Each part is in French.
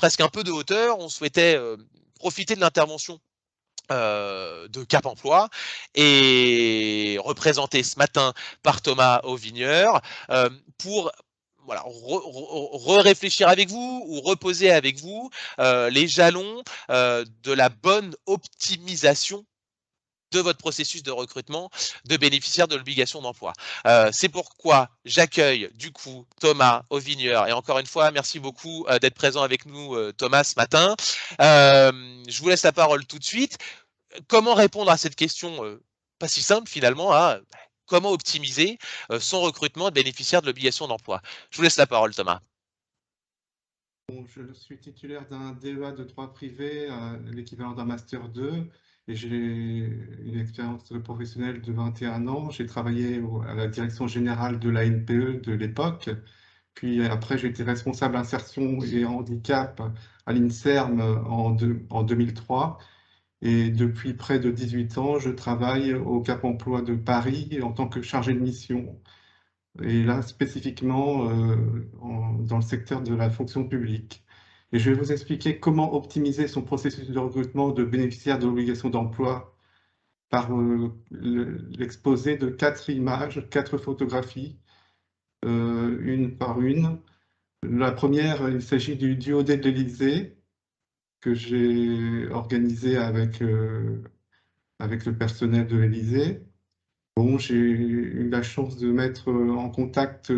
presque un peu de hauteur. On souhaitait profiter de l'intervention de Cap Emploi et représenté ce matin par Thomas Auvigneur pour voilà, réfléchir avec vous ou reposer avec vous les jalons de la bonne optimisation de votre processus de recrutement de bénéficiaires de l'obligation d'emploi. C'est pourquoi j'accueille du coup Thomas Auvigneur et encore une fois merci beaucoup d'être présent avec nous Thomas ce matin. Je vous laisse la parole tout de suite. Comment répondre à cette question pas si simple finalement à comment optimiser son recrutement de bénéficiaires de l'obligation d'emploi. Je vous laisse la parole Thomas. Bon, je suis titulaire d'un DEA de droit privé, l'équivalent d'un Master 2, et j'ai une expérience professionnelle de 21 ans. J'ai travaillé à la direction générale de la NPE de l'époque, puis après j'ai été responsable insertion et handicap à l'INSERM en 2003, et depuis près de 18 ans, je travaille au Cap Emploi de Paris en tant que chargé de mission, et là spécifiquement dans le secteur de la fonction publique. Et je vais vous expliquer comment optimiser son processus de recrutement de bénéficiaires de l'obligation d'emploi par l'exposé de 4 images, 4 photographies, une par une. La première, il s'agit du duodé de l'Élysée que j'ai organisé avec le personnel de l'Élysée. Bon, j'ai eu la chance de mettre en contact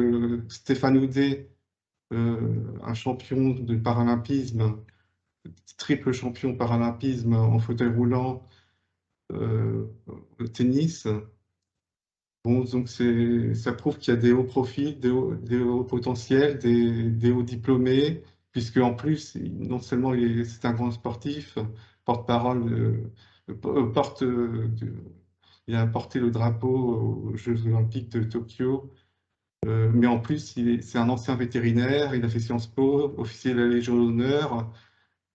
Stéphane Houdet, un champion de paralympisme, triple champion paralympisme en fauteuil roulant au tennis. Bon, donc ça prouve qu'il y a des hauts profils, des hauts potentiels, des hauts diplômés, puisque en plus, non seulement c'est un grand sportif, porte-parole, il a porté le drapeau aux Jeux Olympiques de Tokyo. Mais en plus, c'est un ancien vétérinaire, il a fait Sciences Po, officier de la Légion d'honneur.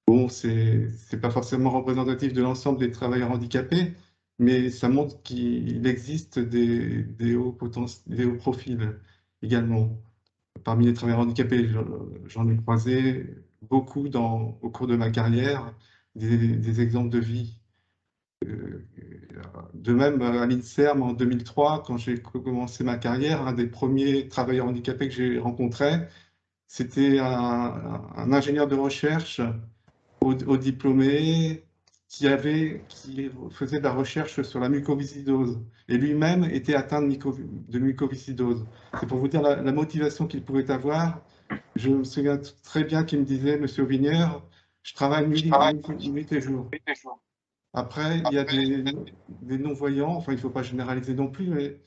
Bon, c'est pas forcément représentatif de l'ensemble des travailleurs handicapés, mais ça montre qu'il existe des des hauts profils également. Parmi les travailleurs handicapés, j'en ai croisé beaucoup au cours de ma carrière, des exemples de vie. De même, à l'INSERM en 2003, quand j'ai commencé ma carrière, un des premiers travailleurs handicapés que j'ai rencontré, c'était un ingénieur de recherche au diplômé qui faisait de la recherche sur la mucoviscidose. Et lui-même était atteint de mucoviscidose. C'est pour vous dire la motivation qu'il pouvait avoir. Je me souviens très bien qu'il me disait, Monsieur Vigneur, je travaille nuit et jour. Après, il y a des non-voyants, enfin, il ne faut pas généraliser non plus, mais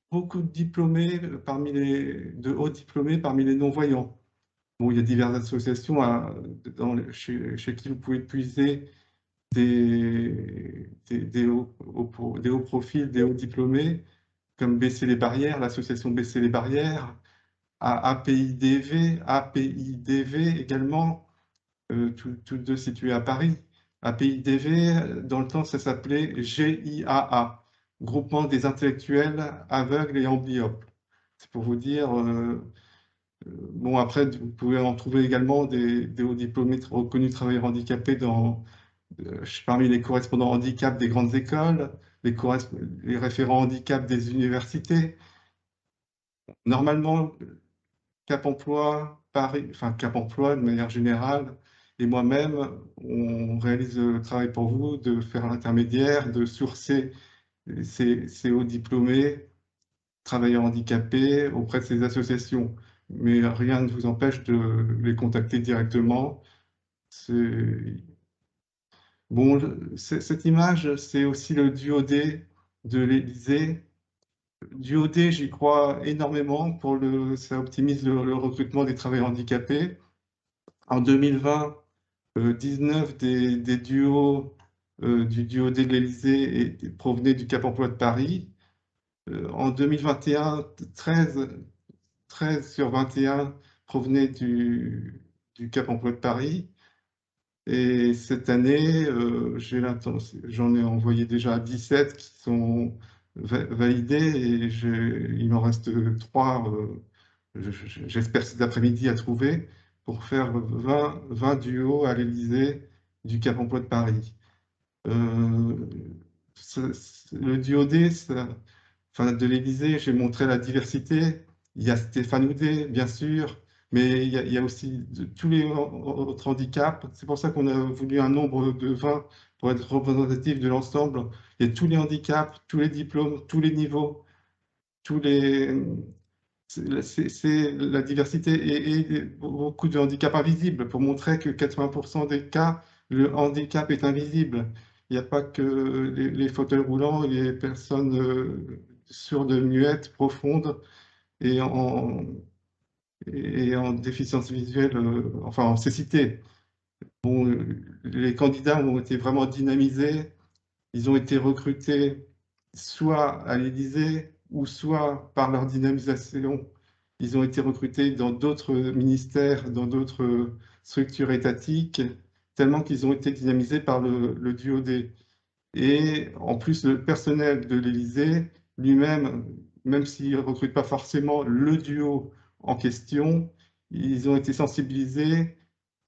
beaucoup de diplômés de hauts diplômés parmi les non-voyants. Bon, il y a diverses associations chez qui vous pouvez puiser des hauts profils, des hauts diplômés, comme Baisser les barrières, l'association Baisser les barrières, APIDV également, tous deux situés à Paris. APIDV, dans le temps, ça s'appelait GIAA, Groupement des intellectuels aveugles et amblyopes. C'est pour vous dire, bon, après, vous pouvez en trouver également des hauts diplômés reconnus travailleurs handicapés parmi les correspondants handicap des grandes écoles, les référents handicap des universités. Normalement, Cap Emploi, Paris, enfin Cap Emploi de manière générale, et moi-même, on réalise le travail pour vous de faire l'intermédiaire, de sourcer ces hauts diplômés, travailleurs handicapés auprès de ces associations. Mais rien ne vous empêche de les contacter directement. Bon, cette image, c'est aussi le duodé de l'Élysée. Duodé, j'y crois énormément ça optimise le recrutement des travailleurs handicapés. En 2020, 19 des duos du duodé de l'Élysée provenaient du Cap Emploi de Paris. En 2021, 13 sur 21 provenaient du Cap Emploi de Paris. Et cette année, j'en ai envoyé déjà 17 qui sont validés et il m'en reste 3, j'espère cet après-midi à trouver. pour faire 20 duos à l'Élysée du Cap Emploi de Paris. Le duo D, enfin, de l'Élysée, j'ai montré la diversité. Il y a Stéphane Houdet, bien sûr, mais il y a aussi tous les autres handicaps. C'est pour ça qu'on a voulu un nombre de 20 pour être représentatif de l'ensemble. Il y a tous les handicaps, tous les diplômes, tous les niveaux, tous les... C'est la diversité et beaucoup de handicaps invisibles pour montrer que 80% des cas, le handicap est invisible. Il n'y a pas que les fauteuils roulants et les personnes sourdes, muettes, profondes et en déficience visuelle, enfin en cécité. Bon, les candidats ont été vraiment dynamisés. Ils ont été recrutés soit à l'Élysée ou soit par leur dynamisation. Ils ont été recrutés dans d'autres ministères, dans d'autres structures étatiques, tellement qu'ils ont été dynamisés par le duo D. Et en plus, le personnel de l'Élysée lui-même, même s'il ne recrute pas forcément le duo en question, ils ont été sensibilisés,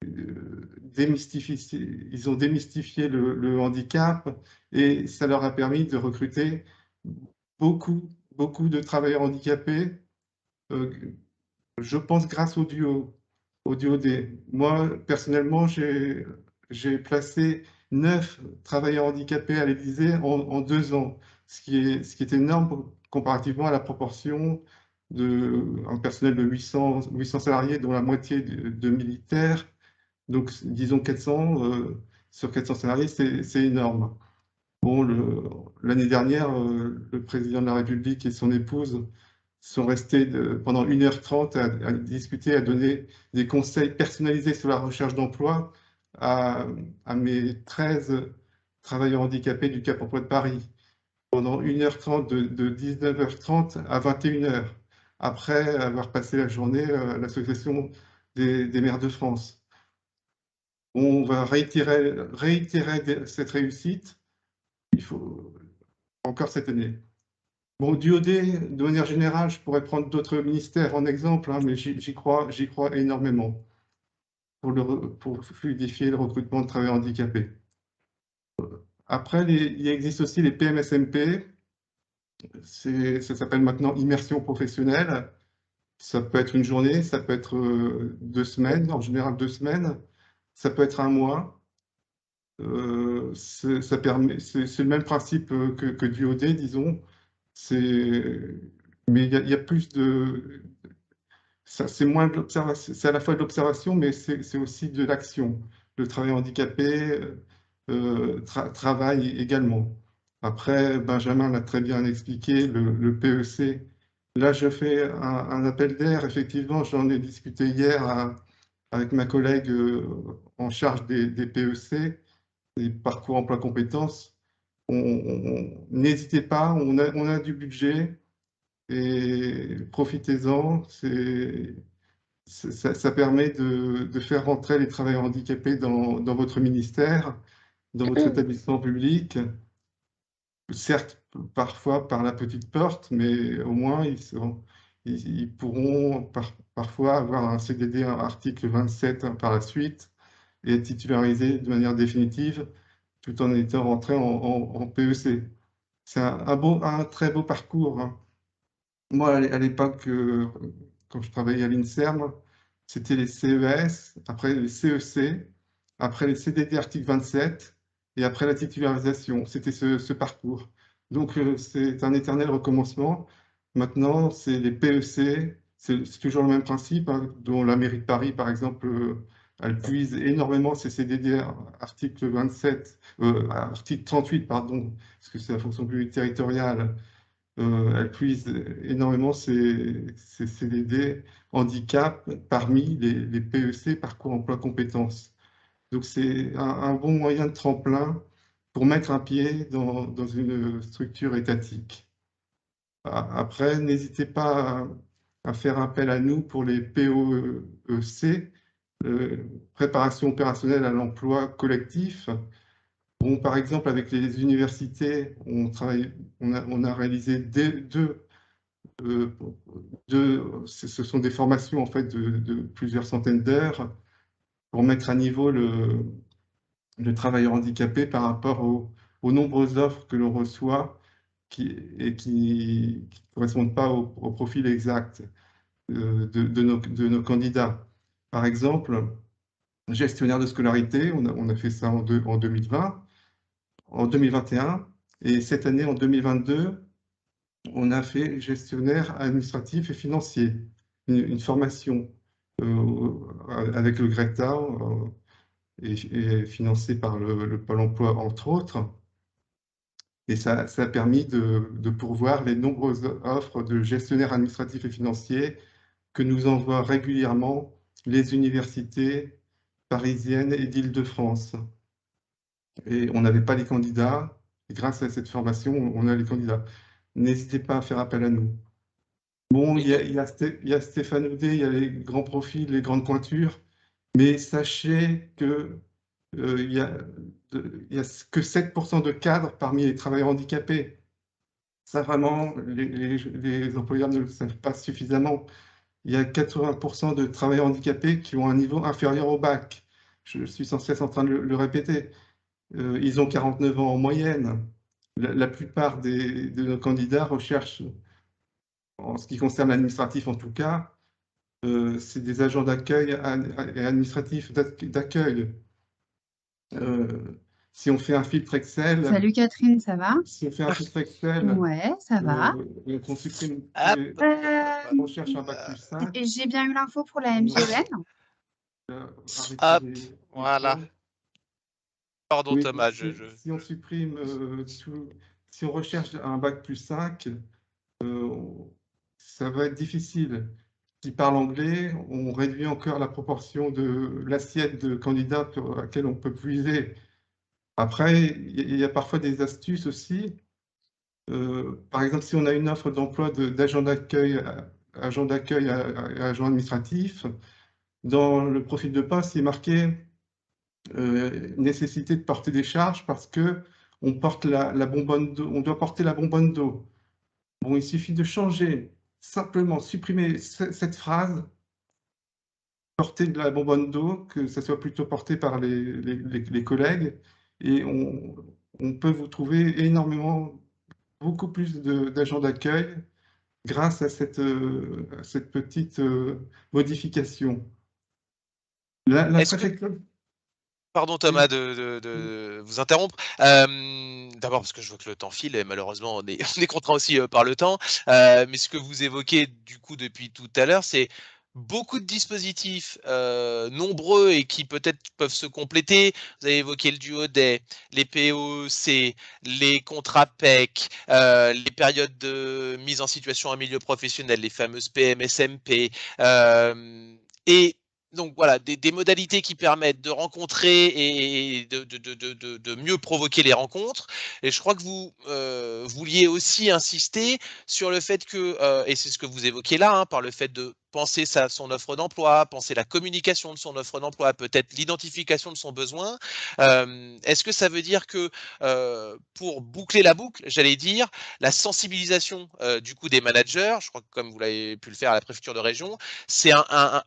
ils ont démystifié le handicap et ça leur a permis de recruter beaucoup de travailleurs handicapés, euh, je pense grâce au duo D. Moi, personnellement, j'ai placé 9 travailleurs handicapés à l'Élysée en 2 ans, ce qui est énorme comparativement à la proportion d'un personnel de 800 salariés, dont la moitié de militaires. Donc, disons 400 sur 400 salariés, c'est énorme. Bon, l'année dernière, le président de la République et son épouse sont restés pendant 1h30 à discuter, à donner des conseils personnalisés sur la recherche d'emploi à mes 13 travailleurs handicapés du Cap Emploi de Paris. Pendant 1h30, de 19h30 à 21h, après avoir passé la journée à l'Association des maires de France. On va réitérer cette réussite, il faut encore cette année. Bon, DOD, de manière générale, je pourrais prendre d'autres ministères en exemple, hein, mais j'y crois énormément pour fluidifier le recrutement de travailleurs handicapés. Après, il existe aussi les PMSMP, ça s'appelle maintenant immersion professionnelle. Ça peut être une journée, ça peut être 2 semaines, en général 2 semaines, ça peut être un mois. C'est le même principe que du OD, disons. Mais il y a plus de... C'est moins de l'observation, c'est à la fois de l'observation, mais c'est aussi de l'action. Le travail handicapé travaille également. Après, Benjamin l'a très bien expliqué, le PEC. Là, je fais un appel d'air. Effectivement, j'en ai discuté hier avec ma collègue en charge des PEC, des parcours emploi compétences. N'hésitez pas, on a du budget et profitez-en. Ça permet de faire rentrer les travailleurs handicapés dans votre ministère, dans votre établissement public. Certes, parfois par la petite porte, mais au moins ils pourront parfois avoir un CDD, un article 27 par la suite, et être titularisés de manière définitive, tout en étant rentrés en PEC. C'est un très beau parcours, hein. Moi, à l'époque, quand je travaillais à l'INSERM, c'était les CES, après les CEC, après les CDD article 27 et après la titularisation. C'était ce parcours. Donc, c'est un éternel recommencement. Maintenant, c'est les PEC, c'est toujours le même principe, hein, dont la mairie de Paris, par exemple, elle puise énormément ses CDD article 27, article 38, pardon, parce que c'est la fonction publique territoriale. Elle puise énormément ses CDD handicap parmi les PEC, parcours emploi compétences. Donc c'est un bon moyen de tremplin pour mettre un pied dans une structure étatique. Après, n'hésitez pas à faire appel à nous pour les POEC, préparation opérationnelle à l'emploi collectif. Bon, par exemple, avec les universités, on a réalisé deux Ce sont des formations en fait de plusieurs centaines d'heures pour mettre à niveau le travailleur handicapé par rapport aux nombreuses offres que l'on reçoit et qui ne correspondent pas au profil exact de nos candidats. Par exemple, gestionnaire de scolarité, on a fait ça en 2020, en 2021, et cette année, en 2022, on a fait gestionnaire administratif et financier, une formation avec le Greta et financée par le Pôle emploi, entre autres. Et ça a permis de pourvoir les nombreuses offres de gestionnaires administratifs et financiers que nous envoient régulièrement les universités parisiennes et d'Île-de-France. Et on n'avait pas les candidats. Et grâce à cette formation, on a les candidats. N'hésitez pas à faire appel à nous. Bon, Oui, il y a Stéphane Houdet, il y a les grands profils, les grandes pointures, mais sachez que il y a, il y a que 7% de cadres parmi les travailleurs handicapés. Ça, vraiment, les employeurs ne le savent pas suffisamment. Il y a 80% de travailleurs handicapés qui ont un niveau inférieur au bac. Je suis sans cesse en train de le répéter. Ils ont 49 ans en moyenne. La plupart de nos candidats recherchent, en ce qui concerne l'administratif en tout cas, c'est des agents d'accueil et administratifs d'accueil. Si on fait un filtre Excel, Salut Catherine, ça va? si on fait un filtre Excel, Ouais, ça va. qu'on supprime hop, on cherche un bac plus 5, J'ai bien eu l'info pour la MGEN. arrêter hop, les voilà. calls. Pardon Oui, Thomas, si on supprime si on recherche un bac plus 5, ça va être difficile. Qui parlent anglais, on réduit encore la proportion de l'assiette de candidats pour laquelle on peut puiser. Après, il y a parfois des astuces aussi. Par exemple, si on a une offre d'emploi d'agent d'accueil, agent administratif, dans le profil de poste, il est marqué nécessité de porter des charges parce que on porte la bonbonne d'eau, on doit porter la bonbonne d'eau. Bon, il suffit de changer, simplement supprimer cette phrase, porter de la bonbonne d'eau, que ça soit plutôt porté par les collègues, et on peut vous trouver énormément, beaucoup plus d'agents d'accueil grâce à cette petite modification. La est-ce que préfecture. Pardon Oui. Thomas de vous interrompre. D'abord parce que je vois que le temps file et malheureusement on est on est contraint aussi, par le temps. Mais ce que vous évoquez du coup depuis tout à l'heure, c'est beaucoup de dispositifs, nombreux et qui peut-être peuvent se compléter. Vous avez évoqué le duo des les POC, les contrats PEC, les périodes de mise en situation en milieu professionnel, les fameuses PMSMP, et donc voilà, des modalités qui permettent de rencontrer et de mieux provoquer les rencontres. Et je crois que vous vouliez aussi insister sur le fait que, et c'est ce que vous évoquez là, hein, par le fait de penser son offre d'emploi, penser la communication de son offre d'emploi, peut-être l'identification de son besoin. Est-ce que ça veut dire que, pour boucler la boucle, j'allais dire, la sensibilisation du coup des managers, je crois que comme vous l'avez pu le faire à la préfecture de région, c'est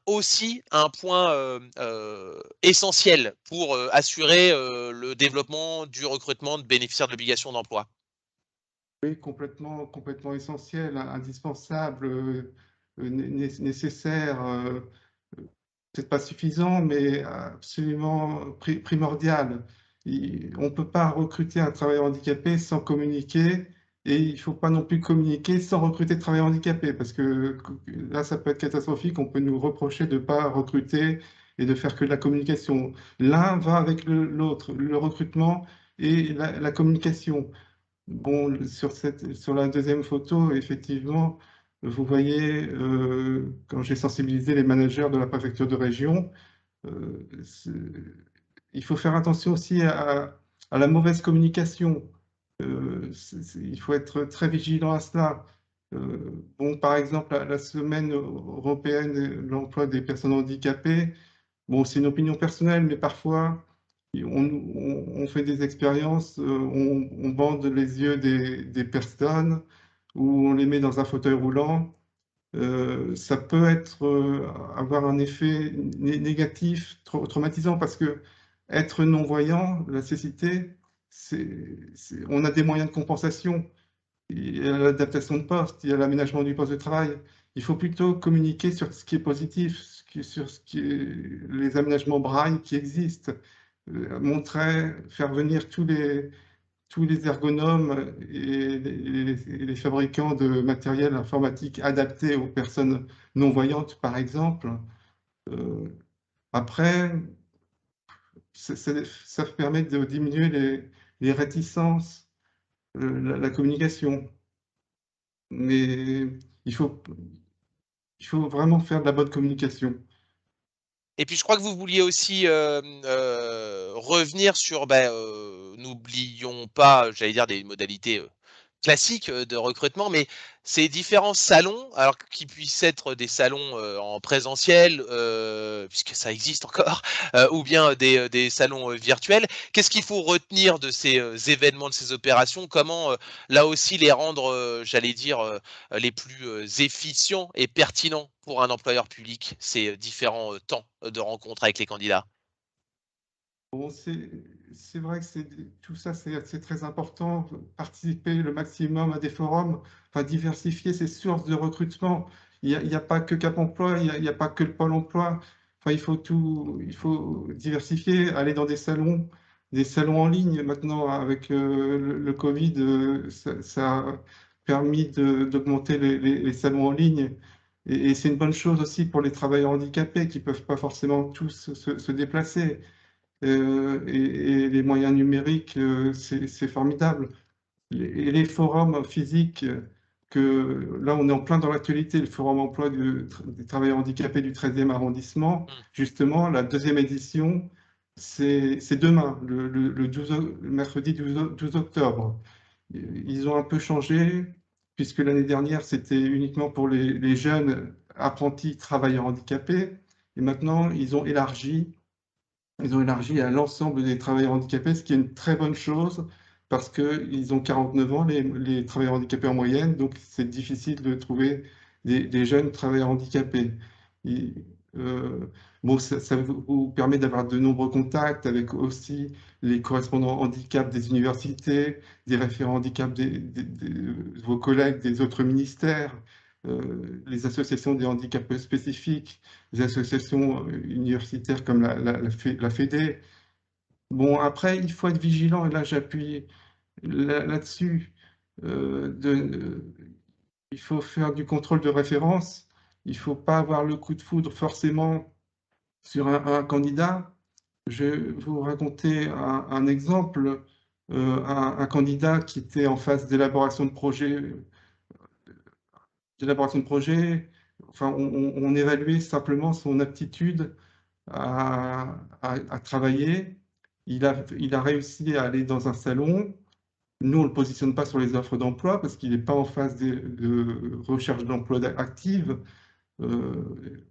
aussi un point essentiel pour assurer le développement du recrutement de bénéficiaires de l'obligation d'emploi. Oui, complètement essentiel, indispensable, nécessaire, peut-être pas suffisant, mais absolument primordial. On ne peut pas recruter un travailleur handicapé sans communiquer, et il ne faut pas non plus communiquer sans recruter de travailleurs handicapés, parce que là, ça peut être catastrophique. On peut nous reprocher de ne pas recruter et de faire que de la communication. L'un va avec l'autre, le recrutement et la communication. Bon, sur la deuxième photo, effectivement, vous voyez, quand j'ai sensibilisé les managers de la préfecture de région, euh, c'est- il faut faire attention aussi à la mauvaise communication. Il faut être très vigilant à cela. Bon, par exemple, la semaine européenne de l'emploi des personnes handicapées, bon, c'est une opinion personnelle, mais parfois, on fait des expériences, on bande les yeux des personnes, où on les met dans un fauteuil roulant, ça peut avoir un effet négatif, traumatisant, parce que être non-voyant, la cécité, on a des moyens de compensation. Il y a l'adaptation de poste, il y a l'aménagement du poste de travail. Il faut plutôt communiquer sur ce qui est positif, sur les aménagements braille qui existent, faire venir tous les ergonomes et les fabricants de matériel informatique adapté aux personnes non-voyantes, par exemple. Euh, Après, ça permet de diminuer les réticences, la communication. Mais il faut, il faut vraiment faire de la bonne communication. Et puis je crois que vous vouliez aussi, revenir sur, n'oublions pas, j'allais dire des modalités, classiques, de recrutement, mais ces différents salons, alors qu'ils puissent être des salons, en présentiel, puisque ça existe encore, ou bien des salons, virtuels. Qu'est-ce qu'il faut retenir de ces, événements, de ces opérations? Comment, là aussi les rendre, j'allais dire, les plus, efficients et pertinents pour un employeur public, ces, différents, temps, de rencontre avec les candidats? Bon, c'est vrai que tout ça, c'est très important. Participer le maximum à des forums, enfin, diversifier ses sources de recrutement. Il y a pas que Cap Emploi, il y a pas que le Pôle Emploi. Enfin, il faut diversifier, aller dans des salons en ligne. Maintenant, avec le Covid, ça a permis d'augmenter les salons en ligne. Et c'est une bonne chose aussi pour les travailleurs handicapés qui ne peuvent pas forcément tous se déplacer. Et les moyens numériques, c'est formidable. Et les forums physiques, là on est en plein dans l'actualité, le forum emploi des travailleurs handicapés du 13e arrondissement, Mmh. justement, la deuxième édition, c'est demain, le mercredi 12 octobre. Ils ont un peu changé, puisque l'année dernière, c'était uniquement pour les jeunes apprentis travailleurs handicapés, et maintenant, ils ont élargi à l'ensemble des travailleurs handicapés, ce qui est une très bonne chose parce qu'ils ont 49 ans, les travailleurs handicapés en moyenne, donc c'est difficile de trouver des jeunes travailleurs handicapés. Et, euh, bon, ça vous permet d'avoir de nombreux contacts avec aussi les correspondants handicap des universités, des référents handicap de vos collègues des autres ministères, les associations des handicaps spécifiques, les associations universitaires comme la FEDE. Bon, après, il faut être vigilant, et là j'appuie là-dessus. Il faut faire du contrôle de référence. Il ne faut pas avoir le coup de foudre forcément sur un candidat. Je vais vous raconter un exemple. Un candidat qui était en phase d'élaboration de projet, enfin, on évaluait simplement son aptitude à travailler. Il a réussi à aller dans un salon. Nous, on ne le positionne pas sur les offres d'emploi parce qu'il n'est pas en phase de recherche d'emploi active. Euh,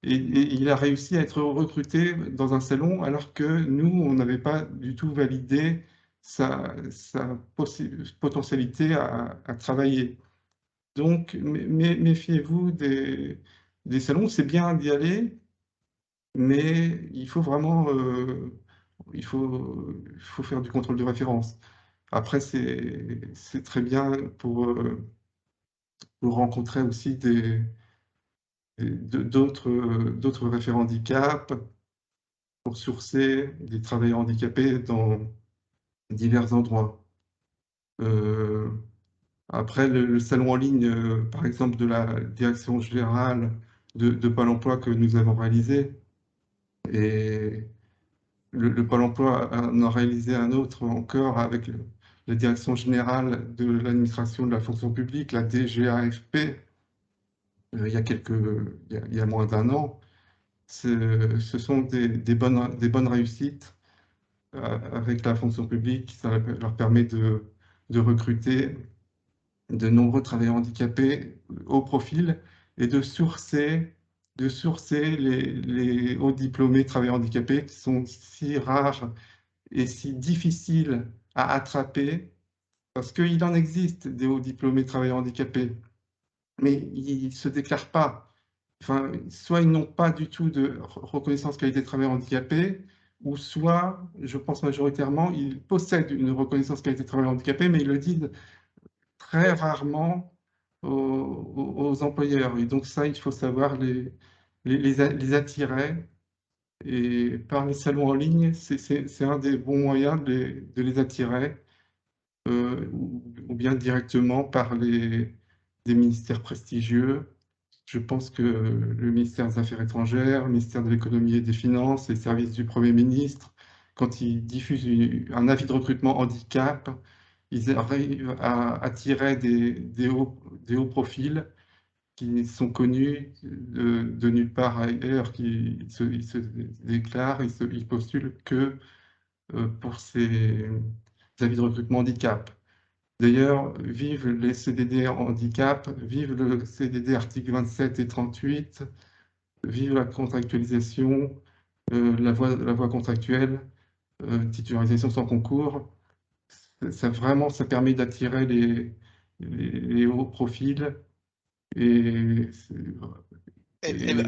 et il a réussi à être recruté dans un salon alors que nous, on n'avait pas du tout validé sa potentialité à travailler. Donc, méfiez-vous des salons. C'est bien d'y aller, mais il faut vraiment il faut faire du contrôle de référence. Après, c'est très bien pour rencontrer aussi d'autres référents handicap, pour sourcer des travailleurs handicapés dans divers endroits. Euh, Après, le salon en ligne, par exemple, de la direction générale de Pôle emploi que nous avons réalisé, et le Pôle emploi en a réalisé un autre encore avec la direction générale de l'administration de la fonction publique, la DGAFP, il y a moins d'un an. Ce sont des bonnes réussites avec la fonction publique. Ça leur permet de recruter de nombreux travailleurs handicapés au profil et de sourcer les hauts diplômés travailleurs handicapés qui sont si rares et si difficiles à attraper Parce qu'il en existe des hauts diplômés travailleurs handicapés, mais ils ne se déclarent pas. Enfin, soit ils n'ont pas du tout de reconnaissance qualité de travailleur handicapé, ou soit, je pense majoritairement, ils possèdent une reconnaissance qualité de travailleur handicapé, mais ils le disent très rarement aux employeurs. Et donc ça, il faut savoir les attirer. Et par les salons en ligne, c'est un des bons moyens de les attirer, ou bien directement par des ministères prestigieux. Je pense que le ministère des Affaires étrangères, le ministère de l'Économie et des Finances, les services du Premier ministre, quand ils diffusent un avis de recrutement handicap, ils arrivent à attirer des hauts profils qui sont connus de nulle part ailleurs, ils se déclarent, ils postulent que pour ces avis de recrutement handicap. D'ailleurs, vive les CDD handicap, vive le CDD article 27 et 38, vive la contractualisation, la voie contractuelle, titularisation sans concours. Vraiment, ça permet d'attirer les hauts profils et, Et et